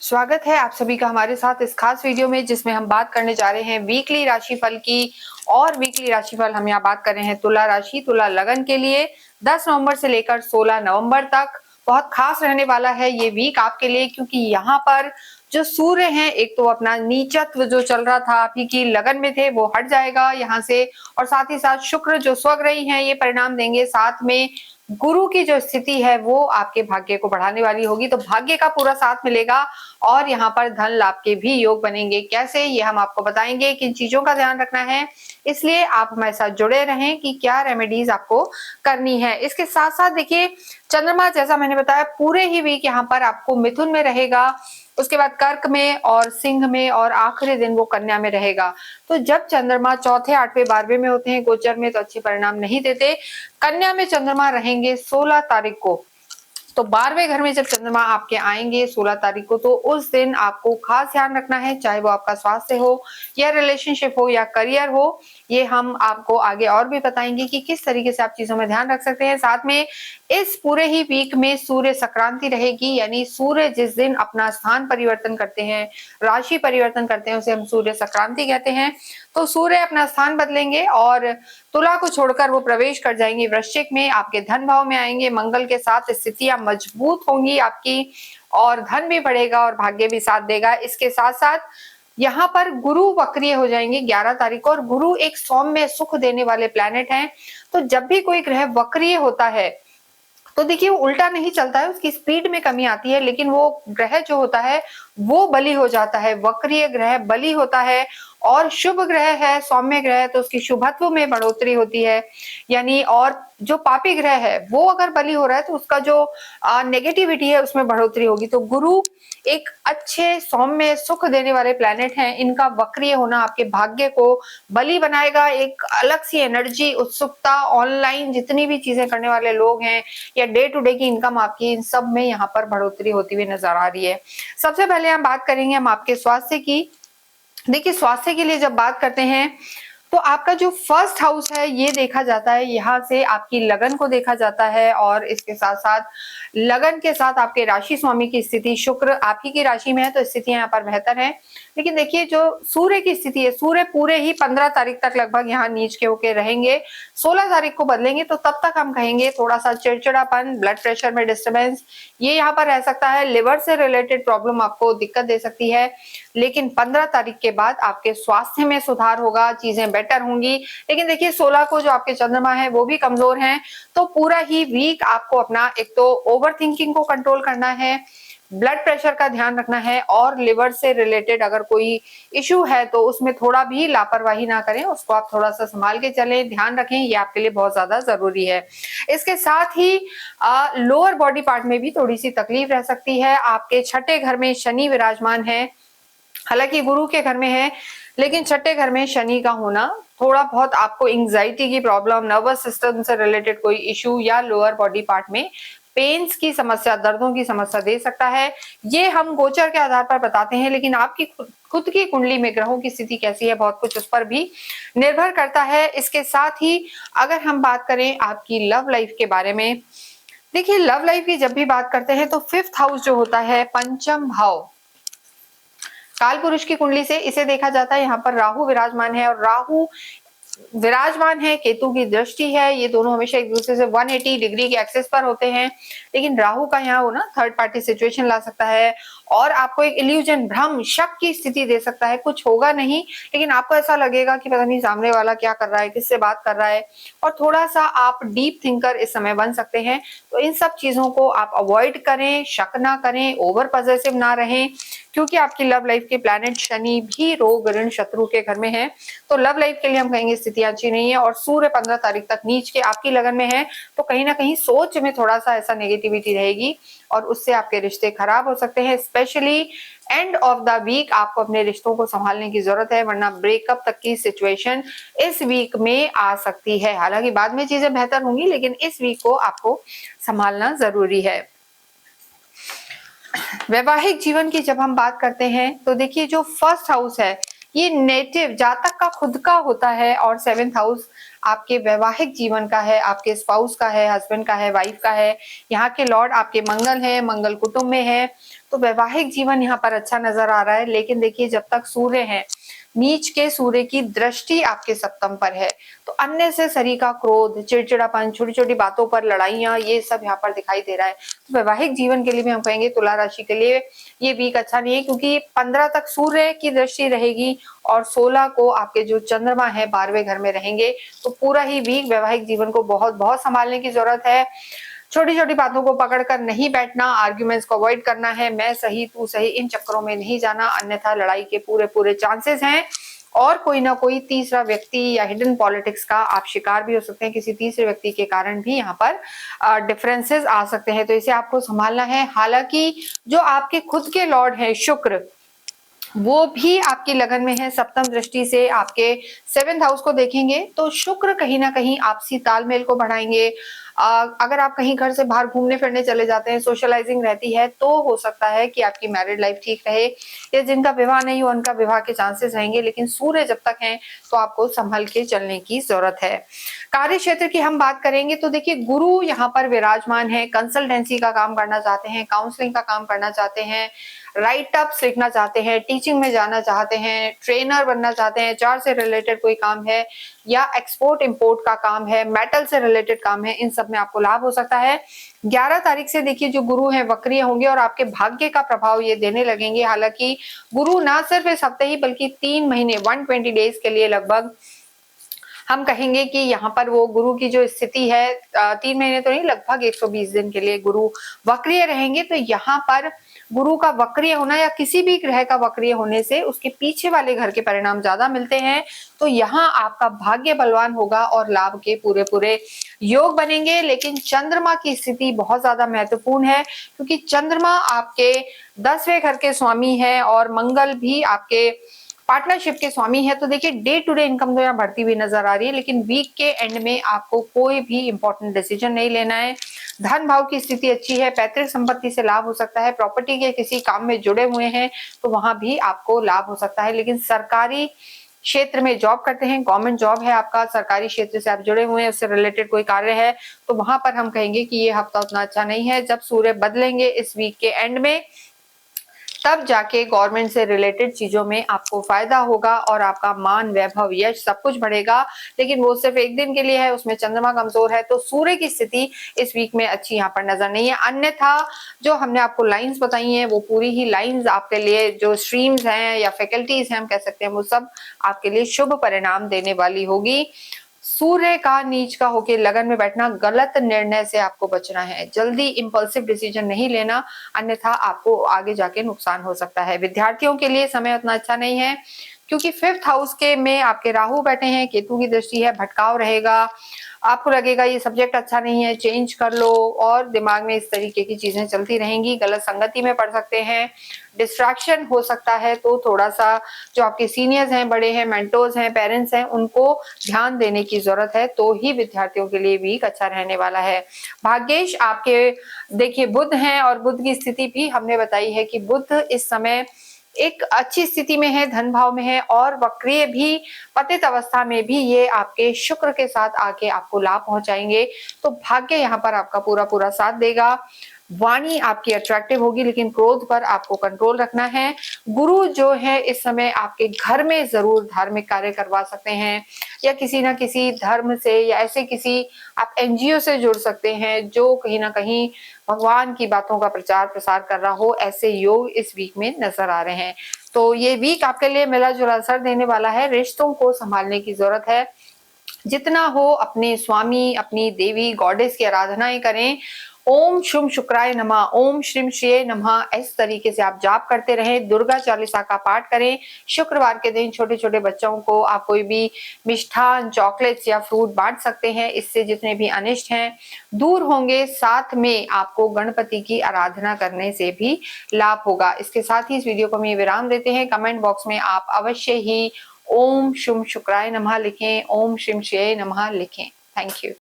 स्वागत है आप सभी का हमारे साथ इस खास वीडियो में, जिसमें हम बात करने जा रहे हैं वीकली राशिफल की। और वीकली राशिफल हम यहाँ बात कर रहे हैं तुला राशि, तुला लगन के लिए 10 नवंबर से लेकर 16 नवंबर तक। बहुत खास रहने वाला है ये वीक आपके लिए, क्योंकि यहाँ पर जो सूर्य हैं, एक तो अपना नीचत्व जो चल रहा था, आप ही की लगन में थे, वो हट जाएगा यहाँ से। और साथ ही साथ शुक्र जो स्वग्रही हैं, ये परिणाम देंगे। साथ में गुरु की जो स्थिति है वो आपके भाग्य को बढ़ाने वाली होगी, तो भाग्य का पूरा साथ मिलेगा। और यहाँ पर धन लाभ के भी योग बनेंगे। कैसे, ये हम आपको बताएंगे, किन चीजों का ध्यान रखना है, इसलिए आप हमारे साथ जुड़े रहें कि क्या रेमेडीज आपको करनी है। इसके साथ साथ देखिए, चंद्रमा जैसा मैंने बताया पूरे ही वीक यहाँ पर आपको मिथुन में रहेगा, उसके बाद कर्क में और सिंह में, और आखिरी दिन वो कन्या में रहेगा। तो जब चंद्रमा चौथे, आठवें, 12वें में होते हैं गोचर में, तो अच्छे परिणाम नहीं देते। कन्या में चंद्रमा रहेंगे 16 तारीख को, तो 12वें घर में जब चंद्रमा आपके आएंगे 16 तारीख को, तो उस दिन आपको खास ध्यान रखना है, चाहे वो आपका स्वास्थ्य हो या रिलेशनशिप हो या करियर हो। ये हम आपको आगे और भी बताएंगे कि किस तरीके से आप चीजों में ध्यान रख सकते हैं। साथ में इस पूरे ही वीक में सूर्य संक्रांति रहेगी, यानी सूर्य जिस दिन अपना स्थान परिवर्तन करते हैं, राशि परिवर्तन करते हैं, उसे हम सूर्य संक्रांति कहते हैं। तो सूर्य अपना स्थान बदलेंगे और तुला को छोड़कर वो प्रवेश कर जाएंगे वृश्चिक में, आपके धन भाव में आएंगे। मंगल के साथ स्थितियां मजबूत होंगी आपकी, और धन भी बढ़ेगा और भाग्य भी साथ देगा। इसके साथ साथ यहाँ पर गुरु वक्रीय हो जाएंगे 11 तारीख को, और गुरु एक सौम्य सुख देने वाले प्लैनेट हैं। तो जब भी कोई ग्रह वक्रीय होता है तो देखिए, वो उल्टा नहीं चलता है, उसकी स्पीड में कमी आती है, लेकिन वो ग्रह जो होता है वो बली हो जाता है। वक्रीय ग्रह बली होता है, और शुभ ग्रह है, सौम्य ग्रह, तो उसकी शुभत्व में बढ़ोतरी होती है। यानी और जो पापी ग्रह है वो अगर बली हो रहा है तो उसका जो नेगेटिविटी है उसमें बढ़ोतरी होगी। तो गुरु एक अच्छे सौम्य सुख देने वाले प्लैनेट हैं, इनका वक्रीय होना आपके भाग्य को बली बनाएगा। एक अलग सी एनर्जी, उत्सुकता, ऑनलाइन जितनी भी चीजें करने वाले लोग हैं या डे टू डे की इनकम आपकी, इन सब में यहाँ पर बढ़ोतरी होती हुई नजर आ रही है। सबसे पहले हम बात करेंगे हम आपके स्वास्थ्य की। देखिए, स्वास्थ्य के लिए जब बात करते हैं तो आपका जो फर्स्ट हाउस है ये देखा जाता है, यहाँ से आपकी लगन को देखा जाता है, और इसके साथ साथ लगन के साथ आपके राशि स्वामी की स्थिति शुक्र आप ही की राशि में है, तो स्थितियां यहाँ पर बेहतर हैं। लेकिन देखिए, जो सूर्य की स्थिति है, सूर्य पूरे ही 15 तारीख तक लगभग यहाँ नीच के होके रहेंगे, 16 तारीख को बदलेंगे, तो तब तक हम कहेंगे थोड़ा सा चिड़चिड़ापन, ब्लड प्रेशर में डिस्टर्बेंस, ये यहाँ पर रह सकता है। लिवर से रिलेटेड प्रॉब्लम आपको दिक्कत दे सकती है, लेकिन 15 तारीख के बाद आपके स्वास्थ्य में सुधार होगा, चीजें बेटर होंगी। लेकिन देखिए, 16 को जो आपके चंद्रमा है वो भी कमजोर हैं, तो पूरा ही वीक आपको अपना एक तो ओवर थिंकिंग को कंट्रोल करना है, ब्लड प्रेशर का ध्यान रखना है, और लिवर से रिलेटेड अगर कोई इश्यू है तो उसमें थोड़ा भी लापरवाही ना करें, उसको आप थोड़ा सा संभाल के चलें, ध्यान रखें, ये आपके लिए बहुत ज्यादा जरूरी है। इसके साथ ही लोअर बॉडी पार्ट में भी थोड़ी सी तकलीफ रह सकती है। आपके छठे घर में शनि विराजमान है, हालांकि गुरु के घर में है, लेकिन छठे घर में शनि का होना थोड़ा बहुत आपको एंजाइटी की प्रॉब्लम, नर्वस सिस्टम से रिलेटेड कोई इश्यू, या लोअर बॉडी पार्ट में पेन्स की समस्या, दर्दों की समस्या दे सकता है। ये हम गोचर के आधार पर बताते हैं, लेकिन आपकी खुद की कुंडली में ग्रहों की स्थिति कैसी है, बहुत कुछ उस पर भी निर्भर करता है। इसके साथ ही अगर हम बात करें आपकी लव लाइफ के बारे में, देखिए, लव लाइफ की जब भी बात करते हैं तो 5th हाउस जो होता है, पंचम भाव, काल पुरुष की कुंडली से इसे देखा जाता है। यहाँ पर राहु विराजमान है, और राहु विराजमान है, केतु की दृष्टि है, ये दोनों हमेशा एक दूसरे से 180 डिग्री के एक्सेस पर होते हैं। लेकिन राहु का यहाँ वो ना थर्ड पार्टी सिचुएशन ला सकता है, और आपको एक इल्यूजन, भ्रम, शक की स्थिति दे सकता है। कुछ होगा नहीं, लेकिन आपको ऐसा लगेगा कि पता नहीं सामने वाला क्या कर रहा है, किससे बात कर रहा है, और थोड़ा सा आप डीप थिंकर इस समय बन सकते हैं। तो इन सब चीजों को आप अवॉइड करें, शक ना करें, ओवर पॉजिटिव ना रहें, क्योंकि आपकी लव लाइफ के प्लैनेट शनि भी रोग, ऋण, शत्रु के घर में है। तो लव लाइफ के लिए हम कहेंगे स्थितियां अच्छी नहीं है, और सूर्य 15 तारीख तक नीच के आपकी लगन में है, तो कहीं ना कहीं सोच में थोड़ा सा ऐसा नेगेटिविटी रहेगी, और उससे आपके रिश्ते खराब हो सकते हैं। Specially end of the week आपको अपने रिश्तों को संभालने की जरूरत है, वरना ब्रेकअप तक की सिचुएशन इस वीक में आ सकती है। हालांकि बाद में चीजें बेहतर होंगी, लेकिन इस वीक को आपको संभालना जरूरी है। वैवाहिक जीवन की जब हम बात करते हैं तो देखिए, जो फर्स्ट हाउस है ये नेटिव जातक का खुद का होता है, और 7th हाउस आपके वैवाहिक जीवन का है, आपके स्पाउस का है, हस्बैंड का है, वाइफ का है। यहाँ के लॉर्ड आपके मंगल है, मंगल कुटुंब में है, तो वैवाहिक जीवन यहाँ पर अच्छा नजर आ रहा है, लेकिन देखिए जब तक सूर्य है, नीच के सूर्य की दृष्टि आपके सप्तम पर है, तो अननेसेसरी का क्रोध, चिड़चिड़ापन, छोटी छोटी बातों पर लड़ाइयां, ये सब यहाँ पर दिखाई दे रहा है। तो वैवाहिक जीवन के लिए भी हम कहेंगे तुला राशि के लिए ये वीक अच्छा नहीं है, क्योंकि 15 तक सूर्य की दृष्टि रहेगी और 16 को आपके जो चंद्रमा है 12वें घर में रहेंगे। तो पूरा ही वीक वैवाहिक जीवन को बहुत बहुत संभालने की जरूरत है। छोटी छोटी बातों को पकड़कर नहीं बैठना, आर्ग्यूमेंट्स को अवॉइड करना है, मैं सही तू सही, इन चक्करों में नहीं जाना, अन्यथा लड़ाई के पूरे पूरे चांसेस हैं। और कोई ना कोई तीसरा व्यक्ति या हिडन पॉलिटिक्स का आप शिकार भी हो सकते हैं, किसी तीसरे व्यक्ति के कारण भी यहाँ पर डिफरेंसेस आ सकते हैं, तो इसे आपको संभालना है। हालांकि जो आपके खुद के लॉर्ड हैं शुक्र, वो भी आपकी लगन में है, सप्तम दृष्टि से आपके 7th हाउस को देखेंगे, तो शुक्र कहीं ना कहीं आपसी तालमेल को बढ़ाएंगे। अगर आप कहीं घर से बाहर घूमने फिरने चले जाते हैं, सोशलाइजिंग रहती है, तो हो सकता है कि आपकी मैरिड लाइफ ठीक रहे, या जिनका विवाह नहीं हो उनका विवाह के चांसेस रहेंगे, लेकिन सूर्य जब तक है तो आपको संभल के चलने की जरूरत है। कार्य क्षेत्र की हम बात करेंगे तो देखिए गुरु यहाँ पर विराजमान है, कंसल्टेंसी का काम करना चाहते हैं, काउंसलिंग का काम करना चाहते हैं, राइट अप्स लिखना चाहते हैं, टीचिंग में जाना चाहते हैं, ट्रेनर बनना चाहते हैं, चार से रिलेटेड कोई काम है या एक्सपोर्ट इंपोर्ट का काम है, मेटल से रिलेटेड काम है, इन सब में आपको लाभ हो सकता है। 11 तारीख से देखिए जो गुरु हैं वक्रीय होंगे और आपके भाग्य का प्रभाव ये देने लगेंगे। हालांकि गुरु ना सिर्फ इस हफ्ते ही बल्कि 3 महीने 120 डेज के लिए लगभग हम कहेंगे कि यहाँ पर वो गुरु की जो स्थिति है 3 महीने तो नहीं, लगभग 120 दिन के लिए गुरु वक्रीय रहेंगे। तो यहाँ पर गुरु का वक्रीय होना या किसी भी ग्रह का वक्रीय होने से उसके पीछे वाले घर के परिणाम ज्यादा मिलते हैं, तो यहाँ आपका भाग्य बलवान होगा और लाभ के पूरे पूरे योग बनेंगे। लेकिन चंद्रमा की स्थिति बहुत ज्यादा महत्वपूर्ण है, क्योंकि चंद्रमा आपके 10वें घर के स्वामी है और मंगल भी आपके पार्टनरशिप के स्वामी है। तो देखिए डे टू डे इनकम तो यहाँ बढ़ती हुई नजर आ रही है, लेकिन वीक के एंड में आपको कोई भी इंपॉर्टेंट डिसीजन नहीं लेना है। धन भाव की स्थिति अच्छी है, पैतृक संपत्ति से लाभ हो सकता है, प्रॉपर्टी के किसी काम में जुड़े हुए हैं तो वहां भी आपको लाभ हो सकता है। लेकिन सरकारी क्षेत्र में जॉब करते हैं, गवर्नमेंट जॉब है आपका, सरकारी क्षेत्र से आप जुड़े हुए हैं, उससे रिलेटेड कोई कार्य है, तो वहां पर हम कहेंगे कि ये हफ्ता उतना अच्छा नहीं है। जब सूर्य बदलेंगे इस वीक के एंड में, तब जाके गवर्नमेंट से रिलेटेड चीजों में आपको फायदा होगा और आपका मान, वैभव, यश सब कुछ बढ़ेगा। लेकिन वो सिर्फ एक दिन के लिए है, उसमें चंद्रमा कमजोर है, तो सूर्य की स्थिति इस वीक में अच्छी यहाँ पर नजर नहीं है। अन्यथा जो हमने आपको लाइंस बताई हैं वो पूरी ही लाइंस आपके लिए, जो स्ट्रीम्स हैं या फैकल्टीज हैं हम कह सकते हैं, वो सब आपके लिए शुभ परिणाम देने वाली होगी। सूर्य का नीच का होके लगन में बैठना, गलत निर्णय से आपको बचना है, जल्दी इंपल्सिव डिसीजन नहीं लेना, अन्यथा आपको आगे जाके नुकसान हो सकता है। विद्यार्थियों के लिए समय उतना अच्छा नहीं है, क्योंकि 5th हाउस के में आपके राहु बैठे हैं, केतु की दृष्टि है, भटकाव रहेगा, आपको लगेगा ये सब्जेक्ट अच्छा नहीं है, चेंज कर लो, और दिमाग में इस तरीके की चीजें चलती रहेंगी, गलत संगति में पड़ सकते हैं, डिस्ट्रैक्शन हो सकता है। तो थोड़ा सा जो आपके सीनियर्स हैं, बड़े हैं, मेंटोर्स हैं, पेरेंट्स हैं, उनको ध्यान देने की जरूरत है, तो ही विद्यार्थियों के लिए वीक अच्छा रहने वाला है। भाग्येश आपके देखिए बुध हैं, और बुध की स्थिति भी हमने बताई है कि बुध इस समय एक अच्छी स्थिति में है, धन भाव में है, और वक्रीय भी, पतित अवस्था में भी ये आपके शुक्र के साथ आके आपको लाभ पहुंचाएंगे। तो भाग्य यहाँ पर आपका पूरा पूरा साथ देगा। वाणी आपकी अट्रैक्टिव होगी, लेकिन क्रोध पर आपको कंट्रोल रखना है। गुरु जो है इस समय आपके घर में जरूर धार्मिक कार्य करवा सकते हैं, या किसी ना किसी धर्म से या ऐसे किसी आप एनजीओ से जुड़ सकते हैं जो कहीं ना कहीं भगवान की बातों का प्रचार प्रसार कर रहा हो, ऐसे योग इस वीक में नजर आ रहे हैं। तो ये वीक आपके लिए मिला जुला असर देने वाला है। रिश्तों को संभालने की जरूरत है, जितना हो अपने स्वामी, अपनी देवी गॉडेस की आराधनाएं करें। ओम शुम शुक्राय नमः, ओम श्रीम श्रीये नमः, इस तरीके से आप जाप करते रहें। दुर्गा चालीसा का पाठ करें। शुक्रवार के दिन छोटे छोटे बच्चों को आप कोई भी मिष्ठान, चॉकलेट्स या फ्रूट बांट सकते हैं, इससे जितने भी अनिष्ट हैं दूर होंगे। साथ में आपको गणपति की आराधना करने से भी लाभ होगा। इसके साथ ही इस वीडियो को हम विराम देते हैं। कमेंट बॉक्स में आप अवश्य ही ओम शुम शुक्राय नमः लिखें, ओम श्रीम श्रीये नमः लिखें। Thank you.